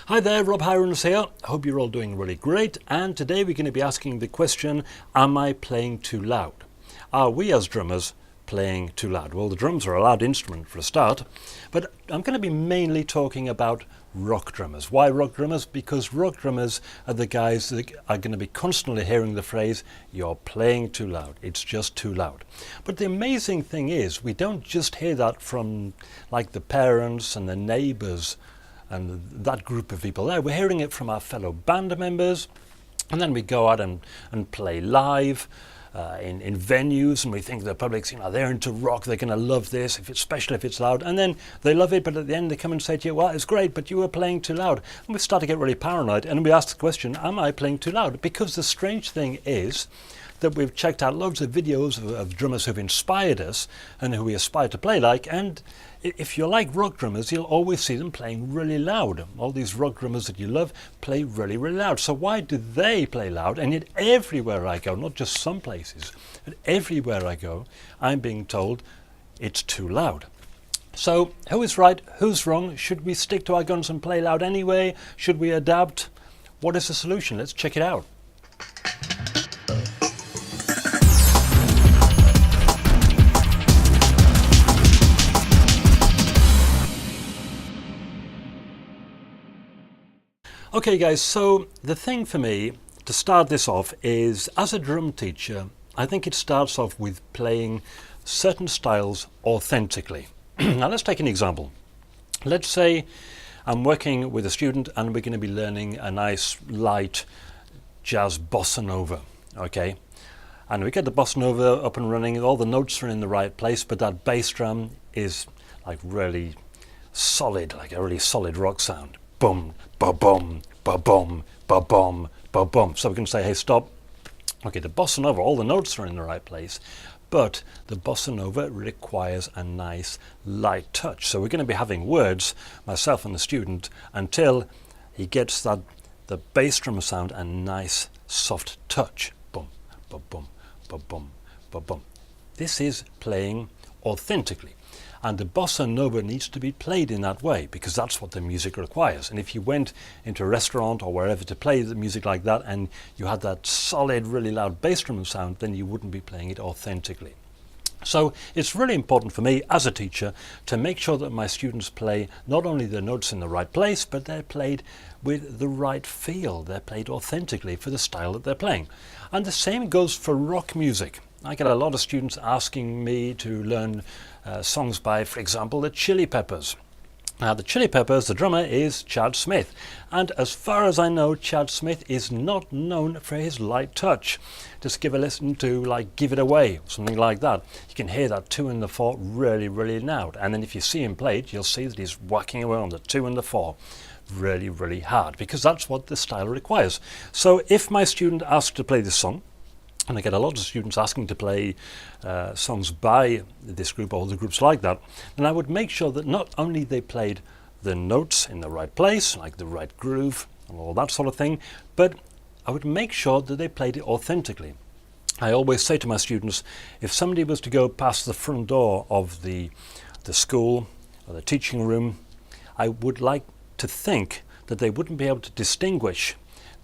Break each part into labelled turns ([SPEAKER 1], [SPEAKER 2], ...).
[SPEAKER 1] Hi there, Rob Hirons here. Hope you're all doing really great, and today we're going to be asking the question, am I playing too loud? Are we as drummers playing too loud? Well, the drums are a loud instrument for a start, but I'm going to be mainly talking about rock drummers. Why rock drummers? Because rock drummers are the guys that are going to be constantly hearing the phrase, you're playing too loud, it's just too loud. But the amazing thing is, we don't just hear that from like the parents and the neighbours and that group of people there. We're hearing it from our fellow band members, and then we go out and play live in venues, and we think the public's, they're into rock, they're going to love this, especially if it's loud, and then they love it, but at the end they come and say to you, well, it's great, but you were playing too loud. And we start to get really paranoid, and we ask the question, am I playing too loud? Because the strange thing is that we've checked out loads of videos of drummers who've inspired us and who we aspire to play like, and if you like rock drummers, you'll always see them playing really loud. All these rock drummers that you love play really, really loud. So why do they play loud? And yet everywhere I go, not just some places, but everywhere I go, I'm being told it's too loud. So who is right? Who's wrong? Should we stick to our guns and play loud anyway? Should we adapt? What is the solution? Let's check it out. Okay guys, so the thing for me to start this off is, as a drum teacher, I think it starts off with playing certain styles authentically. Now let's take an example. Let's say I'm working with a student and we're going to be learning a nice light jazz bossa nova, okay? And we get the bossa nova up and running, all the notes are in the right place, but that bass drum is like really solid, like a really solid rock sound. Boom, ba-bum, ba-bum, ba-bum, ba-bum. So we can say, hey, stop. Okay, the bossa nova, all the notes are in the right place, but the bossa nova requires a nice light touch. So we're going to be having words, myself and the student, until he gets the bass drum sound a nice soft touch. Boom, ba-bum, ba-bum, ba-bum. This is playing authentically. And the bossa nova needs to be played in that way, because that's what the music requires. And if you went into a restaurant or wherever to play the music like that and you had that solid, really loud bass drum sound, then you wouldn't be playing it authentically. So it's really important for me as a teacher to make sure that my students play not only the notes in the right place, but they're played with the right feel. They're played authentically for the style that they're playing. And the same goes for rock music. I get a lot of students asking me to learn songs by, for example, the Chili Peppers. Now the Chili Peppers, the drummer is Chad Smith, and as far as I know, Chad Smith is not known for his light touch. Just give a listen to like Give It Away, something like that. You can hear that 2 and the 4 really, really loud, and then if you see him play it, you'll see that he's whacking away on the 2 and the 4 really, really hard, because that's what the style requires. So if my student asks to play this song, and I get a lot of students asking to play songs by this group or the groups like that, then I would make sure that not only they played the notes in the right place, like the right groove and all that sort of thing, but I would make sure that they played it authentically. I always say to my students, if somebody was to go past the front door of the school or the teaching room, I would like to think that they wouldn't be able to distinguish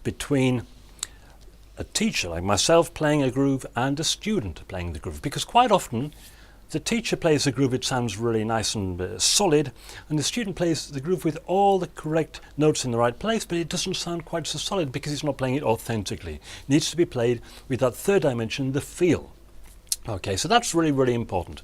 [SPEAKER 1] between a teacher like myself playing a groove and a student playing the groove, because quite often the teacher plays the groove, it sounds really nice and solid, and the student plays the groove with all the correct notes in the right place, but it doesn't sound quite so solid because he's not playing it authentically. It needs to be played with that third dimension, the feel. Okay, so that's really, really important.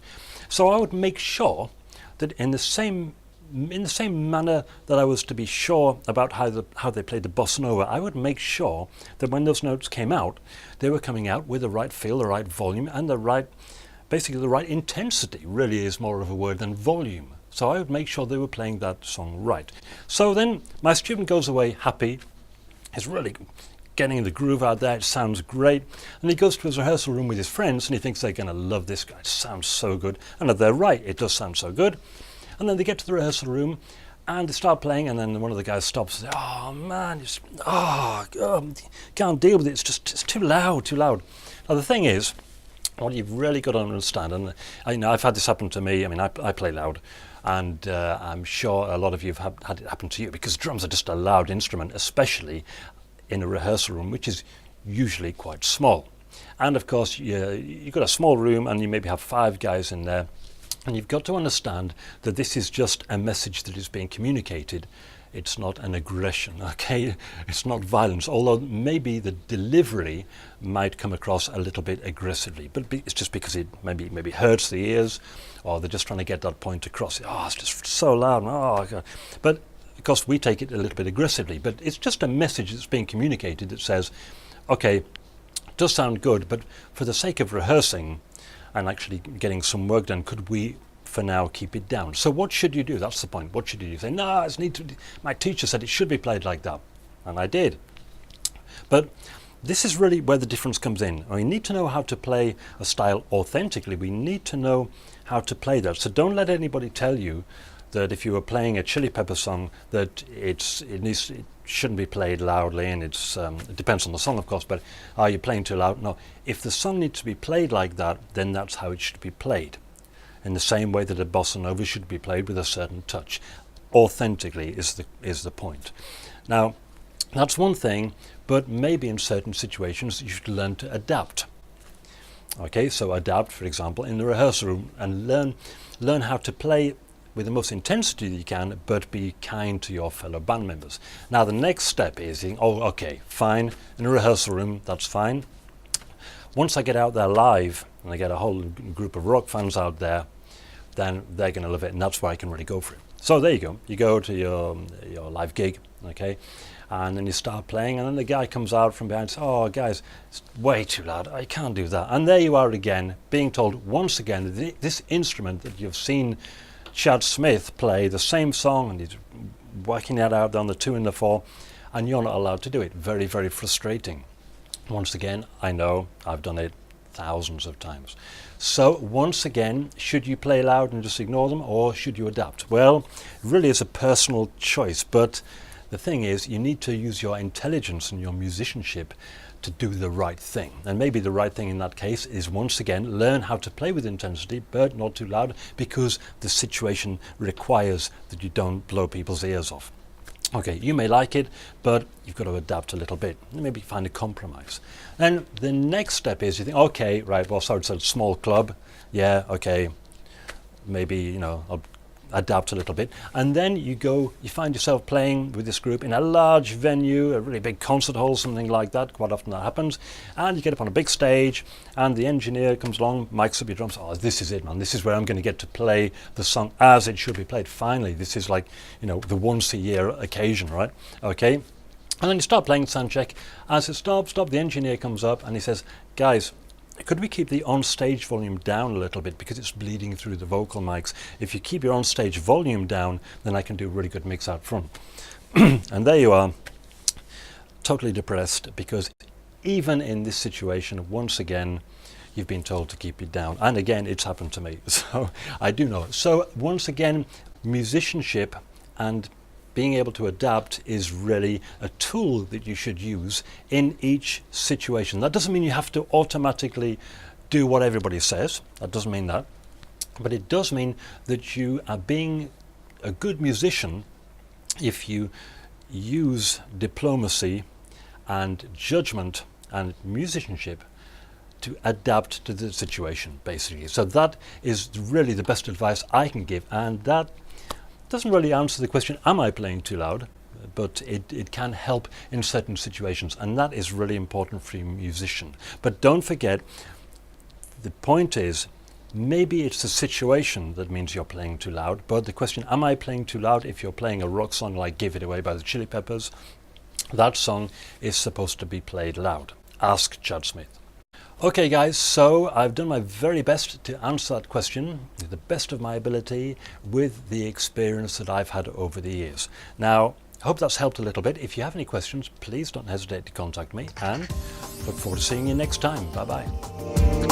[SPEAKER 1] So I would make sure that in the same manner that I was to be sure about how they played the bossa nova, I would make sure that when those notes came out, they were coming out with the right feel, the right volume, and basically the right intensity. Really is more of a word than volume. So I would make sure they were playing that song right. So then my student goes away happy, he's really getting the groove out there, it sounds great, and he goes to his rehearsal room with his friends and he thinks they're going to love this guy, it sounds so good, and they're right, it does sound so good. And then they get to the rehearsal room and they start playing, and then one of the guys stops and says, oh man, can't deal with it, it's too loud. Now the thing is, what you've really got to understand, and I've had this happen to me, I mean I play loud, And I'm sure a lot of you have had it happen to you, because drums are just a loud instrument, especially in a rehearsal room, which is usually quite small. And of course, you've got a small room and you maybe have 5 guys in there, and you've got to understand that this is just a message that is being communicated. It's not an aggression, okay? It's not violence, although maybe the delivery might come across a little bit aggressively, but it's just because it maybe hurts the ears, or they're just trying to get that point across. Oh, it's just so loud. Oh, God. But of course, we take it a little bit aggressively, but it's just a message that's being communicated that says, okay, it does sound good, but for the sake of rehearsing and actually getting some work done, could we for now keep it down? So what should you do? That's the point. What should you do? You say, no, my teacher said it should be played like that, and I did. But this is really where the difference comes in. We need to know how to play a style authentically. We need to know how to play that. So don't let anybody tell you that if you were playing a Chili Pepper song that it shouldn't be played loudly, and it depends on the song, of course, but are you playing too loud? No. If the song needs to be played like that, then that's how it should be played. In the same way that a bossa nova should be played with a certain touch. Authentically is the point. Now, that's one thing, but maybe in certain situations you should learn to adapt. Okay, so adapt, for example, in the rehearsal room, and learn how to play with the most intensity that you can, but be kind to your fellow band members. Now, the next step is, okay, fine, in a rehearsal room, that's fine. Once I get out there live, and I get a whole group of rock fans out there, then they're going to love it, and that's where I can really go for it. So there you go. You go to your live gig, okay, and then you start playing, and then the guy comes out from behind and says, oh, guys, it's way too loud. I can't do that. And there you are again, being told once again that this instrument that you've seen Chad Smith play the same song, and he's working that out on the 2 and the 4, and you're not allowed to do it. Very, very frustrating. Once again, I know I've done it thousands of times. So once again, should you play loud and just ignore them, or should you adapt? Well, it really is a personal choice, but the thing is, you need to use your intelligence and your musicianship to do the right thing. And maybe the right thing in that case is, once again, learn how to play with intensity, but not too loud, because the situation requires that you don't blow people's ears off. Okay, you may like it, but you've got to adapt a little bit. Maybe find a compromise. Then the next step is, you think, okay, right, well, so it's a small club. Yeah, okay, maybe, I'll adapt a little bit. And then you find yourself playing with this group in a large venue, a really big concert hall, something like that. Quite often that happens. And you get up on a big stage, and the engineer comes along, mics up your drums. Oh, this is it, man. This is where I'm going to get to play the song as it should be played. Finally, this is like, the once a year occasion, right? Okay. And then you start playing sound check. As it stops, the engineer comes up and he says, guys, could we keep the on-stage volume down a little bit, because it's bleeding through the vocal mics? If you keep your on-stage volume down, then I can do a really good mix out front. And there you are, totally depressed, because even in this situation, once again, you've been told to keep it down. And again, it's happened to me, so I do know. So once again, musicianship and being able to adapt is really a tool that you should use in each situation. That doesn't mean you have to automatically do what everybody says. That doesn't mean that. But it does mean that you are being a good musician if you use diplomacy and judgment and musicianship to adapt to the situation, basically. So that is really the best advice I can give, and that doesn't really answer the question, am I playing too loud? But it can help in certain situations, and that is really important for a musician. But don't forget, the point is, maybe it's the situation that means you're playing too loud, but the question, am I playing too loud? If you're playing a rock song like Give It Away by the Chili Peppers, that song is supposed to be played loud. Ask Chad Smith. Okay guys, so I've done my very best to answer that question to the best of my ability with the experience that I've had over the years. Now, I hope that's helped a little bit. If you have any questions, please don't hesitate to contact me, and look forward to seeing you next time. Bye bye.